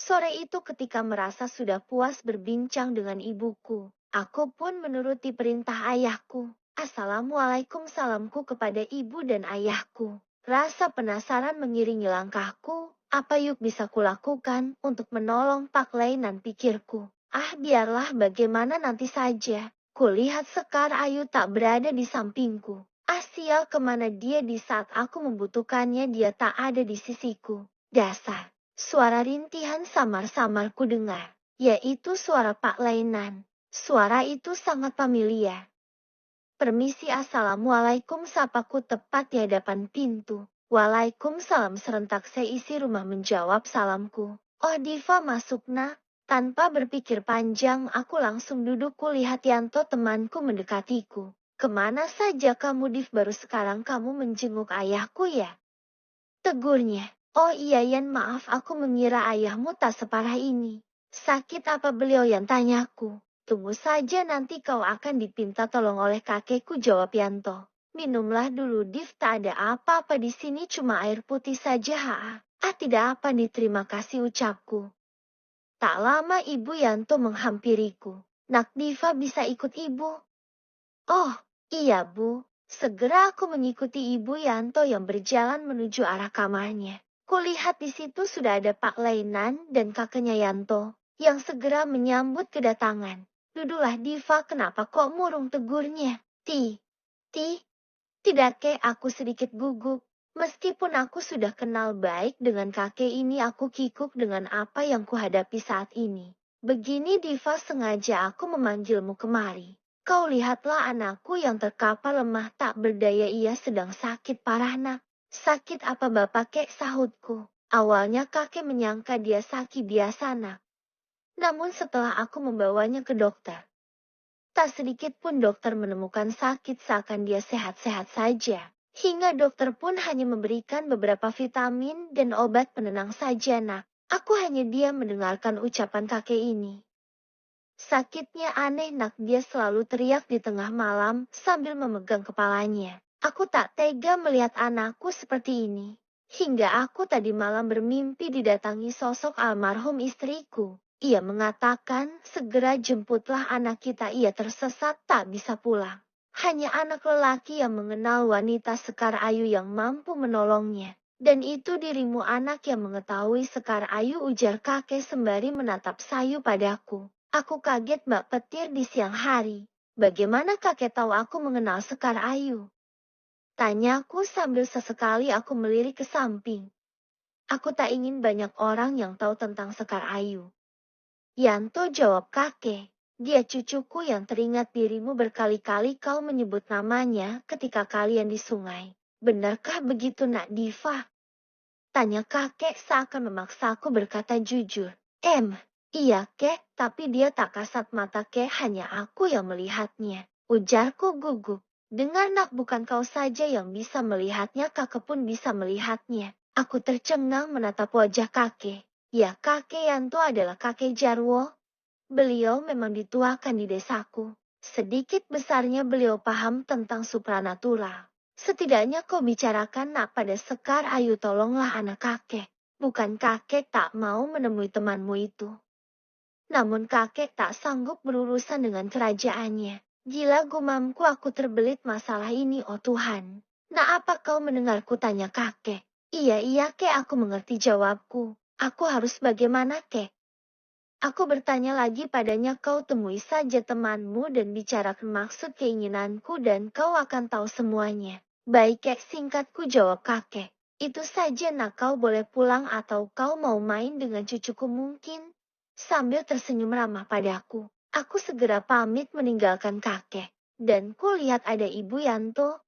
Sore itu ketika merasa sudah puas berbincang dengan ibuku, aku pun menuruti perintah ayahku. Assalamualaikum, salamku kepada ibu dan ayahku. Rasa penasaran mengiringi langkahku. Apa yuk bisa kulakukan untuk menolong Pak Lainan, pikirku. Biarlah bagaimana nanti saja. Kulihat Sekar Ayu tak berada di sampingku. Sial, kemana dia di saat aku membutuhkannya, dia tak ada di sisiku. Dasar. Suara rintihan samar-samar ku dengar, yaitu suara Pak Lainan. Suara itu sangat familiar. Permisi, assalamualaikum, sapaku tepat di hadapan pintu. Waalaikumsalam, serentak seisi rumah menjawab salamku. Oh Diva, masuk nak. Tanpa berpikir panjang aku langsung duduk. Kulihat Yanto temanku mendekatiku. Kemana saja kamu Div, baru sekarang kamu menjenguk ayahku ya? Tegurnya. Oh iya Yan, maaf, aku mengira ayahmu tak separah ini. Sakit apa beliau, yang tanyaku. Tunggu saja, nanti kau akan dipinta tolong oleh kakekku, jawab Yanto. Minumlah dulu Div, tak ada apa-apa di sini, cuma air putih saja. Tidak apa, terima kasih, ucapku. Tak lama ibu Yanto menghampiriku. Nak Diva, bisa ikut ibu? Oh, iya Bu. Segera aku mengikuti ibu Yanto yang berjalan menuju arah kamarnya. Kulihat di situ sudah ada Pak Lainan dan kakeknya Yanto, yang segera menyambut kedatangan. Duduklah Diva, kenapa kok murung, tegurnya. Tidak kek, aku sedikit gugup. Meskipun aku sudah kenal baik dengan kakek ini, aku kikuk dengan apa yang kuhadapi saat ini. Begini Diva, sengaja aku memanggilmu kemari. Kau lihatlah anakku yang terkapar lemah tak berdaya, ia sedang sakit parah nak. Sakit apa bapak kek, sahutku. Awalnya kakek menyangka dia sakit biasa nak. Namun setelah aku membawanya ke dokter, tak sedikit pun dokter menemukan sakit, seakan dia sehat-sehat saja. Hingga dokter pun hanya memberikan beberapa vitamin dan obat penenang saja nak. Aku hanya diam mendengarkan ucapan kakek ini. Sakitnya aneh nak, dia selalu teriak di tengah malam sambil memegang kepalanya. Aku tak tega melihat anakku seperti ini. Hingga aku tadi malam bermimpi didatangi sosok almarhum istriku. Ia mengatakan, segera jemputlah anak kita, ia tersesat tak bisa pulang. Hanya anak lelaki yang mengenal wanita Sekar Ayu yang mampu menolongnya. Dan itu dirimu anak yang mengetahui Sekar Ayu, ujar kakek sembari menatap sayu padaku. Aku kaget Mbak Petir, di siang hari. Bagaimana kakek tahu aku mengenal Sekar Ayu? Tanyaku sambil sesekali aku melirik ke samping. Aku tak ingin banyak orang yang tahu tentang Sekar Ayu. Yanto, jawab kakek. Dia cucuku yang teringat dirimu berkali-kali kau menyebut namanya ketika kalian di sungai. Benarkah begitu nak Diva? Tanya kakek seakan memaksaku berkata jujur. Iya kek, tapi dia tak kasat mata kek, hanya aku yang melihatnya. Ujarku gugup. Dengar nak, bukan kau saja yang bisa melihatnya, kakek pun bisa melihatnya. Aku tercengang menatap wajah kakek. Ya, kakek Yanto adalah kakek Jarwo. Beliau memang dituakan di desaku. Sedikit besarnya beliau paham tentang supranatural. Setidaknya kau bicarakan nak pada Sekar Ayu, tolonglah anak kakek. Bukan kakek tak mau menemui temanmu itu. Namun kakek tak sanggup berurusan dengan kerajaannya. Gila, gumamku, aku terbelit masalah ini, oh Tuhan. Nah, apa kau mendengarku, tanya kakek. Iya kek, aku mengerti, jawabku. Aku harus bagaimana kek? Aku bertanya lagi padanya, kau temui saja temanmu dan bicarakan maksud keinginanku dan kau akan tahu semuanya. Baik kek, singkatku, jawab kakek. Itu saja nak, kau boleh pulang atau kau mau main dengan cucuku mungkin? Sambil tersenyum ramah padaku, aku segera pamit meninggalkan kakek. Dan kulihat ada Ibu Yanto.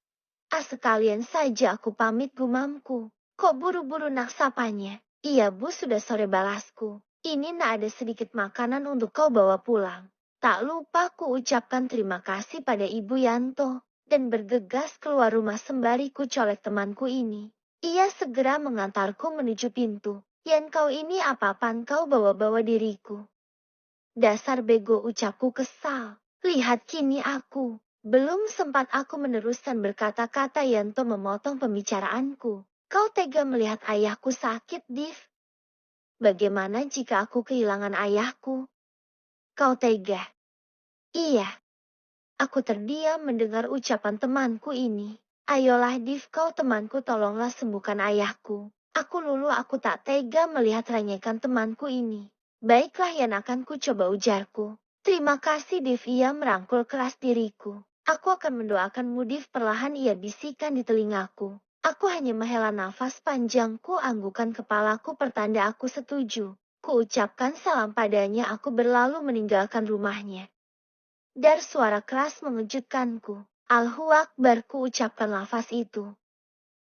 Sekalian saja aku pamit, gumamku. Kok buru-buru nak, sapanya? Iya Bu, sudah sore, balasku. Ini nak, ada sedikit makanan untuk kau bawa pulang. Tak lupa ku ucapkan terima kasih pada Ibu Yanto. Dan bergegas keluar rumah sembari ku colek temanku ini. Ia segera mengantarku menuju pintu. Yan, kau ini apa-apaan kau bawa-bawa diriku? Dasar bego, ucapku kesal. Lihat kini aku. Belum sempat aku meneruskan berkata-kata, Yanto memotong pembicaraanku. Kau tega melihat ayahku sakit, Div? Bagaimana jika aku kehilangan ayahku? Kau tega. Iya. Aku terdiam mendengar ucapan temanku ini. Ayolah Div, kau temanku, tolonglah sembuhkan ayahku. Aku lulu, aku tak tega melihat renyekan temanku ini. Baiklah Yan, akan ku coba, ujarku. Terima kasih Div, ia merangkul keras diriku. Aku akan mendoakanmu Div, perlahan ia bisikan di telingaku. Aku hanya menghela nafas panjangku, anggukan kepalaku pertanda aku setuju. Ku ucapkan salam padanya, aku berlalu meninggalkan rumahnya. Dar, suara keras mengejutkanku. Allahu Akbar, ku ucapkan lafaz itu.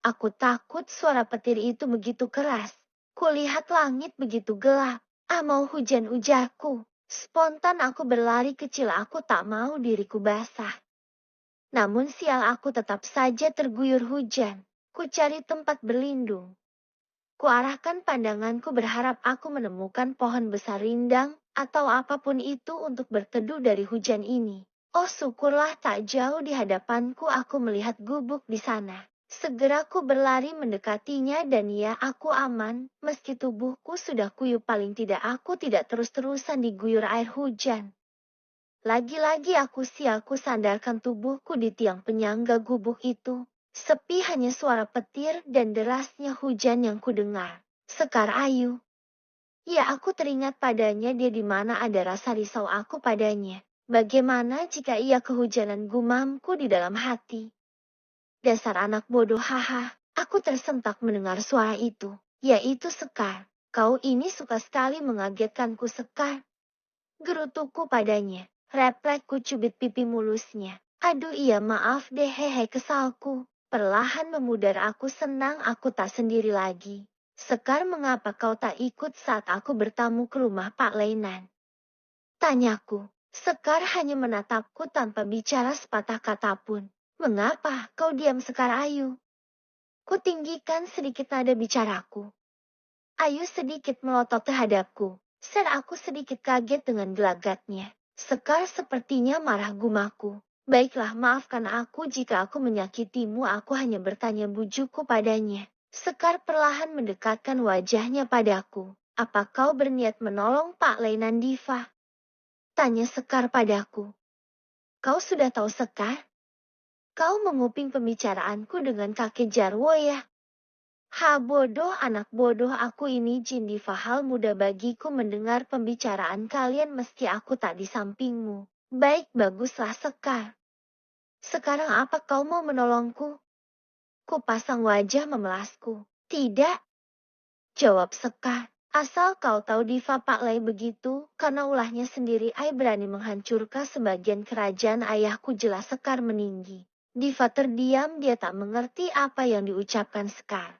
Aku takut suara petir itu begitu keras. Kulihat langit begitu gelap. Mau hujan, ujarku. Spontan aku berlari kecil, aku tak mau diriku basah. Namun sial, aku tetap saja terguyur hujan. Ku cari tempat berlindung. Kuarahkan pandanganku berharap aku menemukan pohon besar rindang atau apapun itu untuk berteduh dari hujan ini. Oh syukurlah, tak jauh di hadapanku aku melihat gubuk di sana. Segera ku berlari mendekatinya dan ya, aku aman. Meski tubuhku sudah kuyup, paling tidak aku tidak terus-terusan diguyur air hujan. Lagi-lagi aku sial, ku sandarkan tubuhku di tiang penyangga gubuk itu. Sepi, hanya suara petir dan derasnya hujan yang kudengar. Sekar Ayu. Ya, aku teringat padanya, dia di mana, ada rasa risau aku padanya. Bagaimana jika ia kehujanan, gumamku di dalam hati. Dasar anak bodoh, haha. Aku tersentak mendengar suara itu. Yaitu Sekar. Kau ini suka sekali mengagetkanku, Sekar. Gerutuku padanya. Refleksku cubit pipi mulusnya. Aduh iya, maaf deh, hehe, kesalku. Perlahan memudar, aku senang aku tak sendiri lagi. Sekar, mengapa kau tak ikut saat aku bertamu ke rumah Pak Leinan? Tanyaku. Sekar hanya menatapku tanpa bicara sepatah kata pun. Mengapa kau diam, Sekar Ayu? Kutinggikan sedikit nada bicaraku. Ayu sedikit melotot terhadapku. Aku sedikit kaget dengan gelagatnya. Sekar sepertinya marah, gumaku. Baiklah, maafkan aku jika aku menyakitimu, aku hanya bertanya, bujukku padanya. Sekar perlahan mendekatkan wajahnya padaku. Apa kau berniat menolong Pak Leinan, Diva? Tanya Sekar padaku. Kau sudah tahu, Sekar? Kau menguping pembicaraanku dengan kakek Jarwo ya? Ha, bodoh, anak bodoh, aku ini jin Diva. Hal mudah bagiku mendengar pembicaraan kalian meski aku tak di sampingmu. Baik, baguslah Sekar. Sekarang apa kau mau menolongku? Ku pasang wajah memelasku. Tidak, jawab Sekar. Asal kau tahu Diva, Pak Lei begitu, karena ulahnya sendiri ai berani menghancurkan sebagian kerajaan ayahku, jelas Sekar meninggi. Diva terdiam, dia tak mengerti apa yang diucapkan Sekar.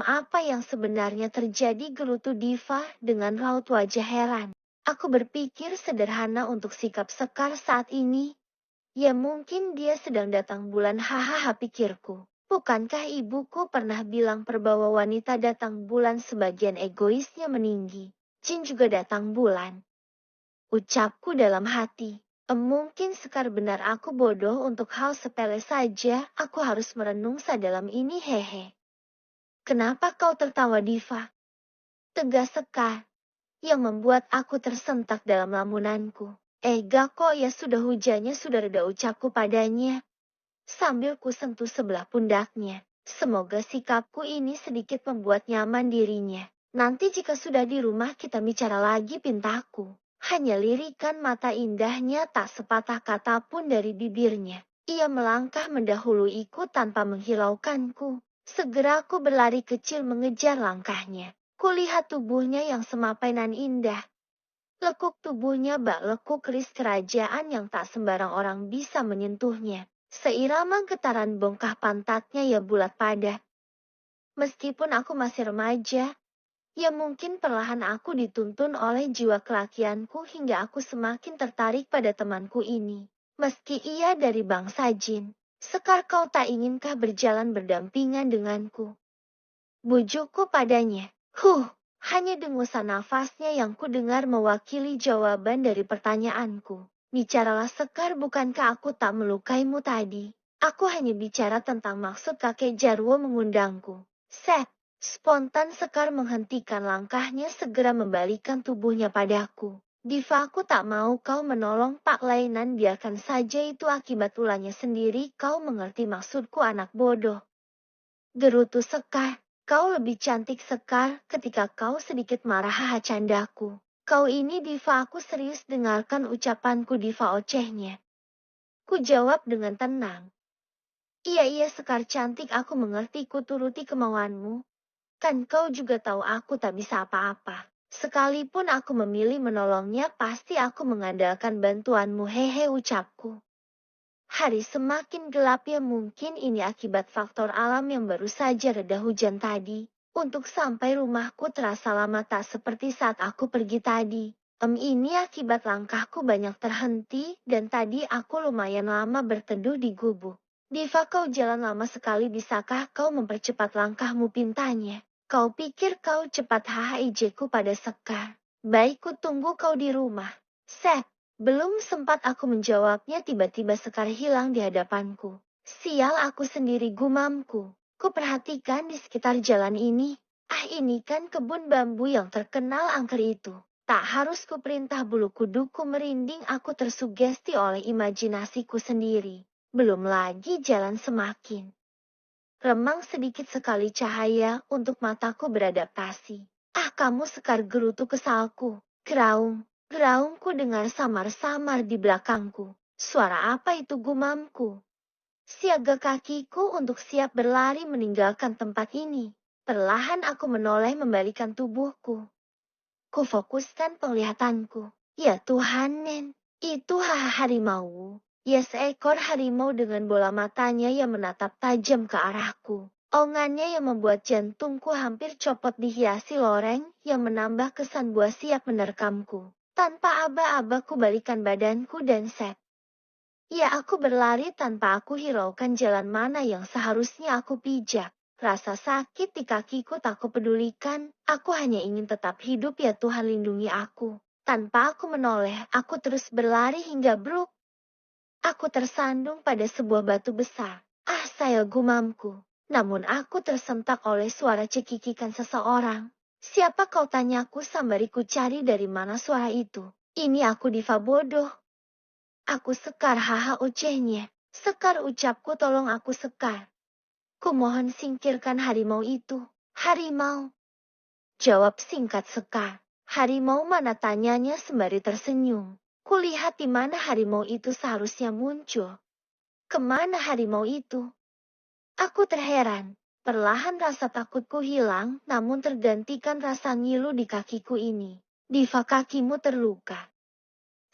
Apa yang sebenarnya terjadi, gerutu Diva dengan raut wajah heran. Aku berpikir sederhana untuk sikap Sekar saat ini. Ya mungkin dia sedang datang bulan, hahaha, pikirku. Bukankah ibuku pernah bilang perbawa wanita datang bulan sebagian egoisnya meninggi. Jin juga datang bulan. Ucapku dalam hati. Mungkin Sekar benar, aku bodoh untuk hal sepele saja, aku harus merenung sedalam ini, hehe. Kenapa kau tertawa, Diva? Tegas Sekar, yang membuat aku tersentak dalam lamunanku. Gak kok, ya sudah, hujannya sudah reda, ucapku padanya. Sambil ku sentuh sebelah pundaknya. Semoga sikapku ini sedikit membuat nyaman dirinya. Nanti jika sudah di rumah kita bicara lagi, pintaku. Hanya lirikan mata indahnya, tak sepatah kata pun dari bibirnya. Ia melangkah mendahuluiku tanpa menghiraukanku. Segera aku berlari kecil mengejar langkahnya. Kulihat tubuhnya yang semapainan indah. Lekuk tubuhnya bak lekuk keris kerajaan yang tak sembarang orang bisa menyentuhnya. Seirama getaran bongkah pantatnya ya bulat padat. Meskipun aku masih remaja, ya mungkin perlahan aku dituntun oleh jiwa kelakianku hingga aku semakin tertarik pada temanku ini. Meski ia dari bangsa jin. Sekar, kau tak inginkah berjalan berdampingan denganku? Bujukku padanya. Hanya dengusan nafasnya yang kudengar mewakili jawaban dari pertanyaanku. Bicaralah Sekar, bukankah aku tak melukaimu tadi? Aku hanya bicara tentang maksud kakek Jarwo mengundangku. Spontan Sekar menghentikan langkahnya segera membalikkan tubuhnya padaku. Diva, aku tak mau kau menolong Pak Lainan, biarkan saja itu akibat ulahnya sendiri, kau mengerti maksudku anak bodoh. Gerutu Sekar, kau lebih cantik Sekar, ketika kau sedikit marah, haha candaku. Kau ini Diva, aku serius, dengarkan ucapanku Diva, ocehnya. Ku jawab dengan tenang. Iya Sekar cantik, aku mengerti, ku turuti kemauanmu. Kan kau juga tahu aku tak bisa apa-apa. Sekalipun aku memilih menolongnya, pasti aku mengandalkan bantuanmu, hehe ucapku. Hari semakin gelap, ya mungkin ini akibat faktor alam yang baru saja reda hujan tadi. Untuk sampai rumahku terasa lama, tak seperti saat aku pergi tadi. Ini akibat langkahku banyak terhenti, dan tadi aku lumayan lama berteduh di gubuk. Diva, kau jalan lama sekali, bisakah kau mempercepat langkahmu, pintanya. Kau pikir kau cepat, haha ijeku pada Sekar. Baik, ku tunggu kau di rumah. Set. Belum sempat aku menjawabnya, tiba-tiba Sekar hilang di hadapanku. Sial, aku sendiri, gumamku. Ku perhatikan di sekitar jalan ini. Ini kan kebun bambu yang terkenal angker itu. Tak harus ku perintah, bulu kuduku merinding, aku tersugesti oleh imajinasiku sendiri. Belum lagi jalan semakin remang, sedikit sekali cahaya untuk mataku beradaptasi. Kamu Sekar, gerutu kesalku. Geraungku dengar samar-samar di belakangku. Suara apa itu, gumamku. Siaga kakiku untuk siap berlari meninggalkan tempat ini. Perlahan aku menoleh membalikan tubuhku. Ku fokuskan penglihatanku. Ya Tuhan, Nen. Itu harimau. Ya, seekor harimau dengan bola matanya yang menatap tajam ke arahku. Ongannya yang membuat jantungku hampir copot dihiasi loreng yang menambah kesan buah siap menerkamku. Tanpa aba-aba ku balikan badanku dan set. Ya, aku berlari tanpa aku hiraukan jalan mana yang seharusnya aku pijak. Rasa sakit di kakiku tak kupedulikan, aku hanya ingin tetap hidup, ya Tuhan lindungi aku. Tanpa aku menoleh, aku terus berlari hingga bruk. Aku tersandung pada sebuah batu besar. Saya gumamku. Namun aku tersentak oleh suara cekikikan seseorang. Siapa kau, tanyaku sambariku cari dari mana suara itu. Ini aku, Diva bodoh. Aku Sekar, haha ocehnya. Sekar ucapku, tolong aku Sekar. Kumohon singkirkan harimau itu. Harimau. Jawab singkat Sekar. Harimau mana, tanyanya sembari tersenyum. Kulihat di mana harimau itu seharusnya muncul. Kemana harimau itu? Aku terheran. Perlahan rasa takutku hilang, namun tergantikan rasa ngilu di kakiku ini. Diva, kakimu terluka.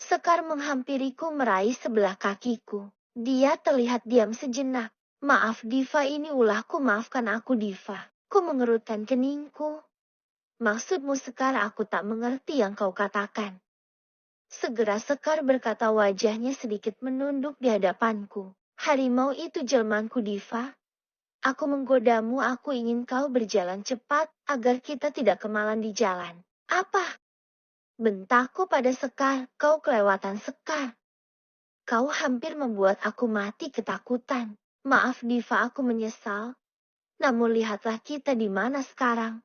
Sekar menghampiriku meraih sebelah kakiku. Dia terlihat diam sejenak. Maaf Diva, ini ulahku, maafkan aku Diva. Ku mengerutkan keningku. Maksudmu Sekar, aku tak mengerti yang kau katakan. Segera Sekar berkata, wajahnya sedikit menunduk di hadapanku. Harimau itu jelmanku Diva. Aku menggodamu, aku ingin kau berjalan cepat, agar kita tidak kemalan di jalan. Apa? Bentakku pada Sekar, kau kelewatan Sekar. Kau hampir membuat aku mati ketakutan. Maaf Diva, aku menyesal. Namun lihatlah kita di mana sekarang.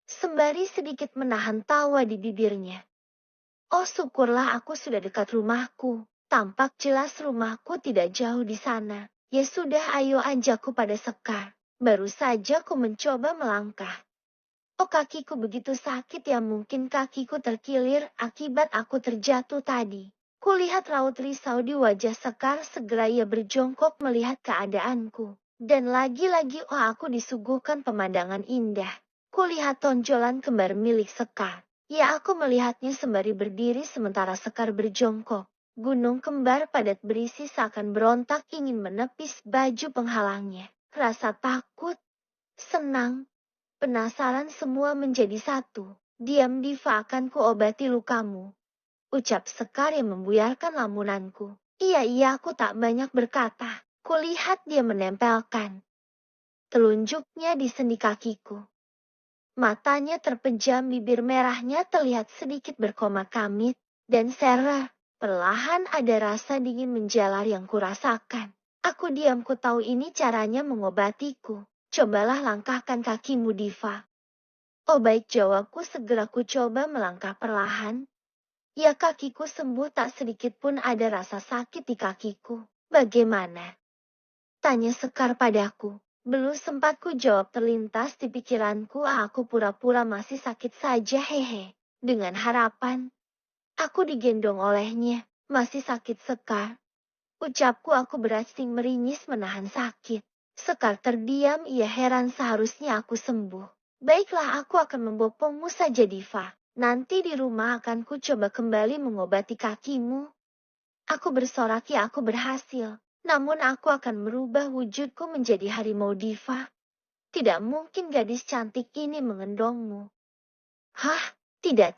Sembari sedikit menahan tawa di bibirnya. Oh syukurlah aku sudah dekat rumahku. Tampak jelas rumahku tidak jauh di sana. Ya sudah, ayo, ajakku pada Sekar. Baru saja ku mencoba melangkah. Oh, kakiku begitu sakit, ya mungkin kakiku terkilir akibat aku terjatuh tadi. Kulihat raut risau di wajah Sekar, segera ia berjongkok melihat keadaanku. Dan lagi-lagi aku disuguhkan pemandangan indah. Kulihat tonjolan kembar milik Sekar. Ya, aku melihatnya sembari berdiri sementara Sekar berjongkok. Gunung kembar padat berisi seakan berontak ingin menepis baju penghalangnya. Rasa takut, senang, penasaran semua menjadi satu. Diam Diva, akan kuobati lukamu. Ucap Sekar yang membuyarkan lamunanku. Iya, aku tak banyak berkata. Kulihat dia menempelkan telunjuknya di sendi kakiku. Matanya terpejam, bibir merahnya terlihat sedikit berkomak-kamit, dan serer. Perlahan ada rasa dingin menjalar yang kurasakan. Aku diam, ku tahu ini caranya mengobatiku. Cobalah langkahkan kakimu, Diva. Oh baik, jawabku. Segera ku coba melangkah perlahan. Ya, kakiku sembuh, tak sedikit pun ada rasa sakit di kakiku. Bagaimana? Tanya Sekar padaku. Belum sempat ku jawab, terlintas di pikiranku aku pura-pura masih sakit saja, hehe. Dengan harapan, aku digendong olehnya. Masih sakit, Sekar? Ucapku. Aku berasing meringis menahan sakit. Sekar terdiam, ia heran, seharusnya aku sembuh. Baiklah, aku akan membopongmu saja, Diva. Nanti di rumah akan ku coba kembali mengobati kakimu. Aku bersorak, ya aku berhasil. Namun aku akan merubah wujudku menjadi harimau, Diva. Tidak mungkin gadis cantik ini mengendongmu. Hah? Tidak.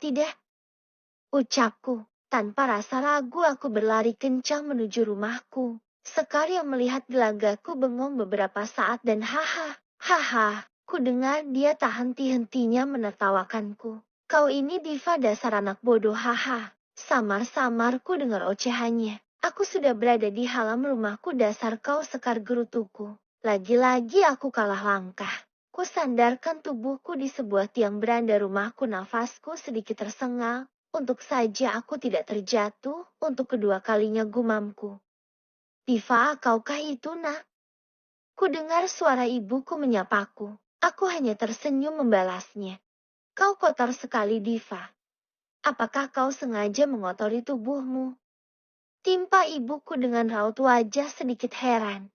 Ucapku. Tanpa rasa ragu aku berlari kencang menuju rumahku. Sekar yang melihat gelagaku bengong beberapa saat dan haha, ku dengar dia tak henti-hentinya menertawakanku. Kau ini, Diva, dasar anak bodoh, haha. Samar-samar ku dengar ocehannya. Aku sudah berada di halaman rumahku, dasar kau, Sekar, gerutuku. Lagi-lagi aku kalah langkah. Ku sandarkan tubuhku di sebuah tiang beranda rumahku, nafasku sedikit tersengal. Untuk saja aku tidak terjatuh, untuk kedua kalinya gumamku. Diva, kaukah itu, nak? Ku dengar suara ibuku menyapaku. Aku hanya tersenyum membalasnya. Kau kotor sekali, Diva. Apakah kau sengaja mengotori tubuhmu? Timpa ibuku dengan raut wajah sedikit heran.